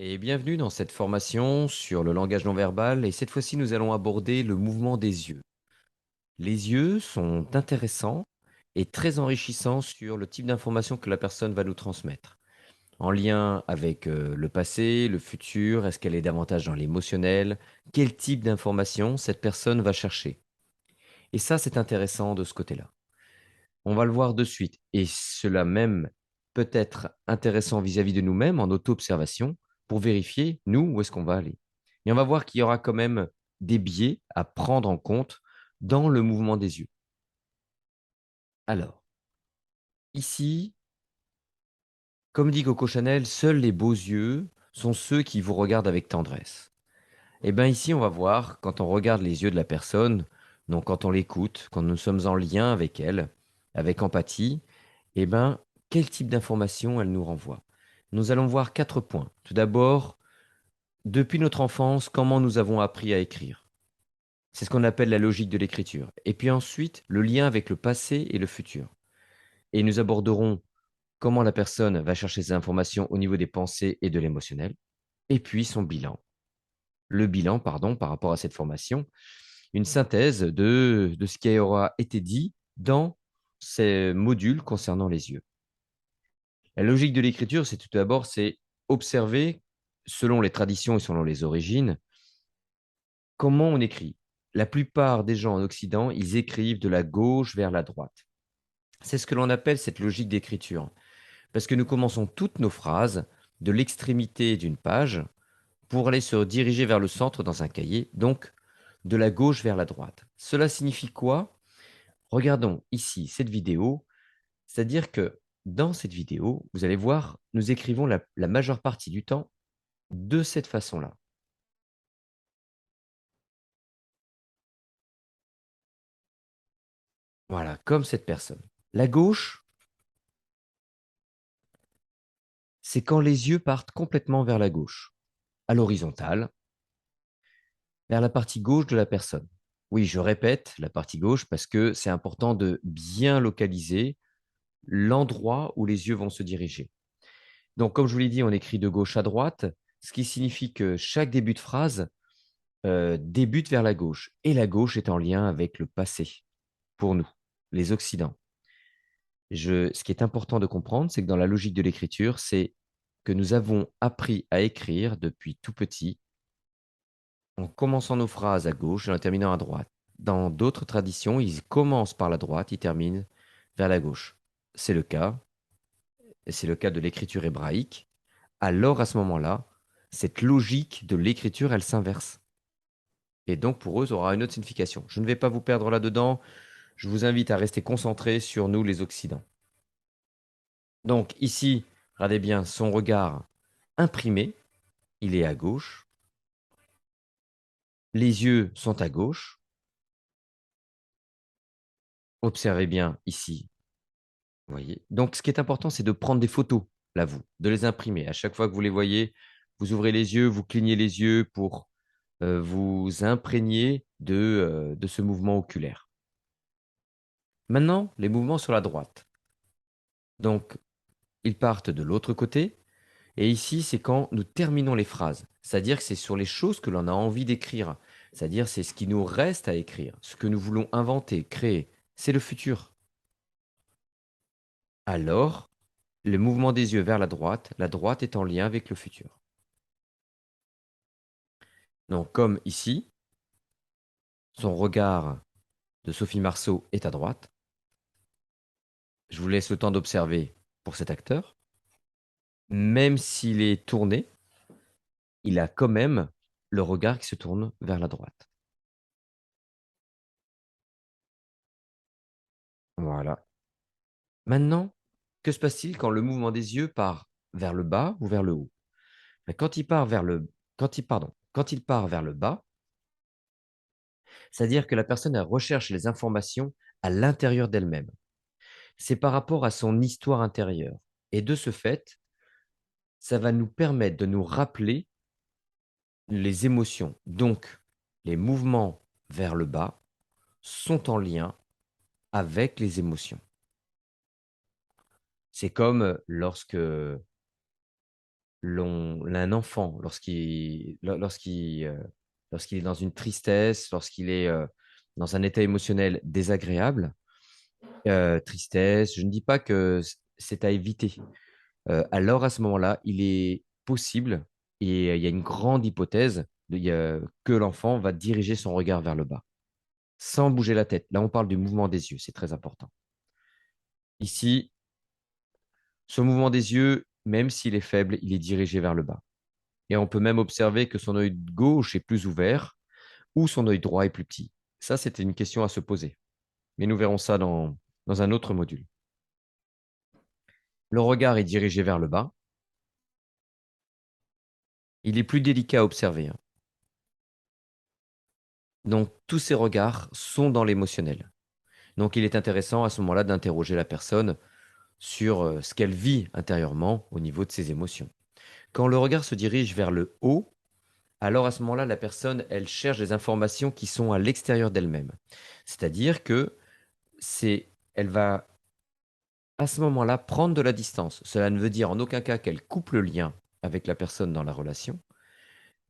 Et bienvenue dans cette formation sur le langage non verbal. Et cette fois-ci, nous allons aborder le mouvement des yeux. Les yeux sont intéressants et très enrichissants sur le type d'information que la personne va nous transmettre. En lien avec le passé, le futur, est-ce qu'elle est davantage dans l'émotionnel? Quel type d'information cette personne va chercher? Et ça, c'est intéressant de ce côté-là. On va le voir de suite et cela même peut être intéressant vis-à-vis de nous-mêmes en auto-observation pour vérifier, nous, où est-ce qu'on va aller. Et on va voir qu'il y aura quand même des biais à prendre en compte dans le mouvement des yeux. Alors, ici, comme dit Coco Chanel, seuls les beaux yeux sont ceux qui vous regardent avec tendresse. Et bien ici, on va voir, quand on regarde les yeux de la personne, donc quand on l'écoute, quand nous sommes en lien avec elle, avec empathie, eh ben, quel type d'information elle nous renvoie? Nous allons voir 4 points. Tout d'abord, depuis notre enfance, comment nous avons appris à écrire. C'est ce qu'on appelle la logique de l'écriture. Et puis ensuite, le lien avec le passé et le futur. Et nous aborderons comment la personne va chercher ses informations au niveau des pensées et de l'émotionnel. Et puis son bilan. Le bilan, pardon, par rapport à cette formation. Une synthèse de ce qui aura été dit dans ces modules concernant les yeux. La logique de l'écriture, c'est tout d'abord, c'est observer, selon les traditions et selon les origines, comment on écrit. La plupart des gens en Occident, ils écrivent de la gauche vers la droite. C'est ce que l'on appelle cette logique d'écriture. Parce que nous commençons toutes nos phrases de l'extrémité d'une page pour aller se diriger vers le centre dans un cahier, donc de la gauche vers la droite. Cela signifie quoi? Regardons ici cette vidéo, c'est-à-dire que dans cette vidéo, vous allez voir, nous écrivons la majeure partie du temps de cette façon-là. Voilà, comme cette personne. La gauche, c'est quand les yeux partent complètement vers la gauche, à l'horizontale, vers la partie gauche de la personne. Oui, je répète, la partie gauche, parce que c'est important de bien localiser l'endroit où les yeux vont se diriger. Donc, comme je vous l'ai dit, on écrit de gauche à droite, ce qui signifie que chaque début de phrase débute vers la gauche. Et la gauche est en lien avec le passé, pour nous, les Occidents. Ce qui est important de comprendre, c'est que dans la logique de l'écriture, c'est que nous avons appris à écrire depuis tout petit, en commençant nos phrases à gauche et en terminant à droite. Dans d'autres traditions, ils commencent par la droite, ils terminent vers la gauche. C'est le cas, et c'est le cas de l'écriture hébraïque. Alors, à ce moment-là, cette logique de l'écriture, elle s'inverse. Et donc, pour eux, ça aura une autre signification. Je ne vais pas vous perdre là-dedans. Je vous invite à rester concentré sur nous, les Occidents. Donc, ici, regardez bien son regard imprimé. Il est à gauche. Les yeux sont à gauche. Observez bien ici. Vous voyez. Donc, ce qui est important, c'est de prendre des photos, là, vous, de les imprimer. À chaque fois que vous les voyez, vous ouvrez les yeux, vous clignez les yeux pour vous imprégner de ce mouvement oculaire. Maintenant, les mouvements sur la droite. Donc, ils partent de l'autre côté. Et ici, c'est quand nous terminons les phrases. C'est-à-dire que c'est sur les choses que l'on a envie d'écrire. C'est-à-dire c'est ce qui nous reste à écrire, ce que nous voulons inventer, créer. C'est le futur. Alors, le mouvement des yeux vers la droite est en lien avec le futur. Donc, comme ici, son regard de Sophie Marceau est à droite. Je vous laisse le temps d'observer pour cet acteur. Même s'il est tourné, il a quand même le regard qui se tourne vers la droite. Voilà. Maintenant, que se passe-t-il quand le mouvement des yeux part vers le bas ou vers le haut? Quand il part vers le, quand il, pardon, quand il part vers le bas, c'est-à-dire que la personne elle recherche les informations à l'intérieur d'elle-même. C'est par rapport à son histoire intérieure. Et de ce fait, ça va nous permettre de nous rappeler les émotions. Donc, les mouvements vers le bas sont en lien avec les émotions. C'est comme lorsque un enfant, lorsqu'il est dans une tristesse, lorsqu'il est dans un état émotionnel désagréable, tristesse, je ne dis pas que c'est à éviter. Alors à ce moment-là, il est possible, et il y a une grande hypothèse, que l'enfant va diriger son regard vers le bas, sans bouger la tête. Là, on parle du mouvement des yeux, c'est très important. Ici, ce mouvement des yeux, même s'il est faible, il est dirigé vers le bas. Et on peut même observer que son œil gauche est plus ouvert ou son œil droit est plus petit. Ça, c'était une question à se poser. Mais nous verrons ça dans un autre module. Le regard est dirigé vers le bas. Il est plus délicat à observer, hein. Donc, tous ces regards sont dans l'émotionnel. Donc, il est intéressant à ce moment-là d'interroger la personne sur ce qu'elle vit intérieurement au niveau de ses émotions. Quand le regard se dirige vers le haut, alors à ce moment-là, la personne, elle cherche des informations qui sont à l'extérieur d'elle-même. C'est-à-dire que elle va à ce moment-là prendre de la distance. Cela ne veut dire en aucun cas qu'elle coupe le lien avec la personne dans la relation,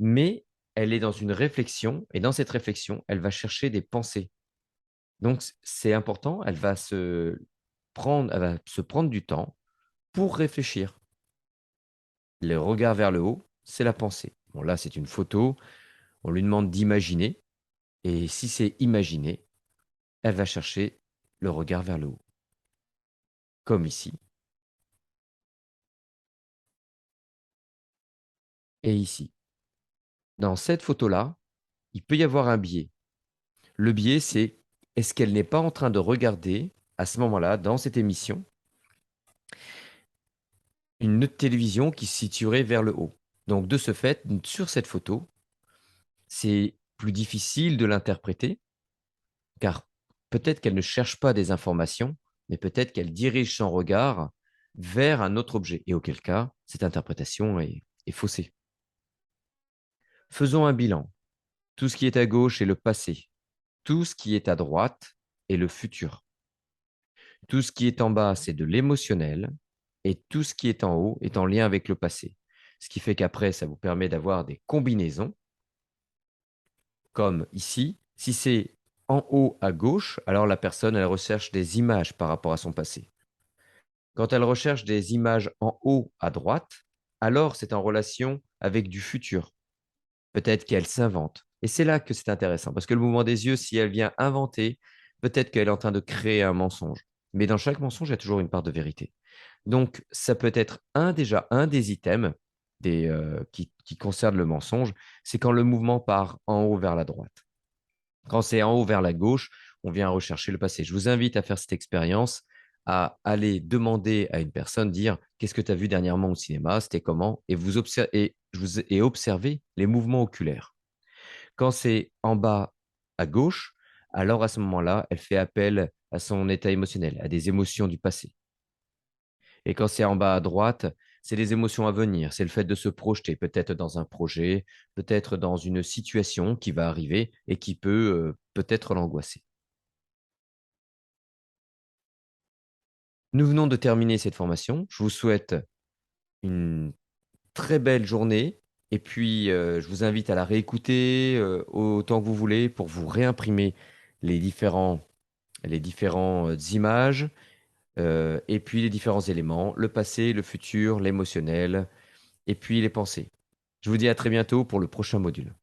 mais elle est dans une réflexion et dans cette réflexion, elle va chercher des pensées. Donc c'est important, elle va se prendre du temps pour réfléchir. Le regard vers le haut, c'est la pensée. Bon là, c'est une photo, on lui demande d'imaginer, et si c'est imaginer, elle va chercher le regard vers le haut, comme ici et ici. Dans cette photo-là, il peut y avoir un biais. Le biais, c'est est-ce qu'elle n'est pas en train de regarder, à ce moment-là, dans cette émission, une télévision qui se situerait vers le haut. Donc, de ce fait, sur cette photo, c'est plus difficile de l'interpréter, car peut-être qu'elle ne cherche pas des informations, mais peut-être qu'elle dirige son regard vers un autre objet, et auquel cas, cette interprétation est faussée. Faisons un bilan. Tout ce qui est à gauche est le passé. Tout ce qui est à droite est le futur. Tout ce qui est en bas, c'est de l'émotionnel, et tout ce qui est en haut est en lien avec le passé. Ce qui fait qu'après, ça vous permet d'avoir des combinaisons, comme ici. Si c'est en haut à gauche, alors la personne, elle recherche des images par rapport à son passé. Quand elle recherche des images en haut à droite, alors c'est en relation avec du futur. Peut-être qu'elle s'invente. Et c'est là que c'est intéressant, parce que le mouvement des yeux, si elle vient inventer, peut-être qu'elle est en train de créer un mensonge. Mais dans chaque mensonge, il y a toujours une part de vérité. Donc, ça peut être déjà un des items qui concerne le mensonge, c'est quand le mouvement part en haut vers la droite. Quand c'est en haut vers la gauche, on vient rechercher le passé. Je vous invite à faire cette expérience, à aller demander à une personne, dire qu'est-ce que tu as vu dernièrement au cinéma, c'était comment, et observer les mouvements oculaires. Quand c'est en bas à gauche, alors à ce moment-là, elle fait appel à son état émotionnel, à des émotions du passé. Et quand c'est en bas à droite, c'est les émotions à venir, c'est le fait de se projeter, peut-être dans un projet, peut-être dans une situation qui va arriver et qui peut peut-être l'angoisser. Nous venons de terminer cette formation. Je vous souhaite une très belle journée et puis je vous invite à la réécouter autant que vous voulez pour vous réimprimer les différentes images et puis les différents éléments, le passé, le futur, l'émotionnel et puis les pensées. Je vous dis à très bientôt pour le prochain module.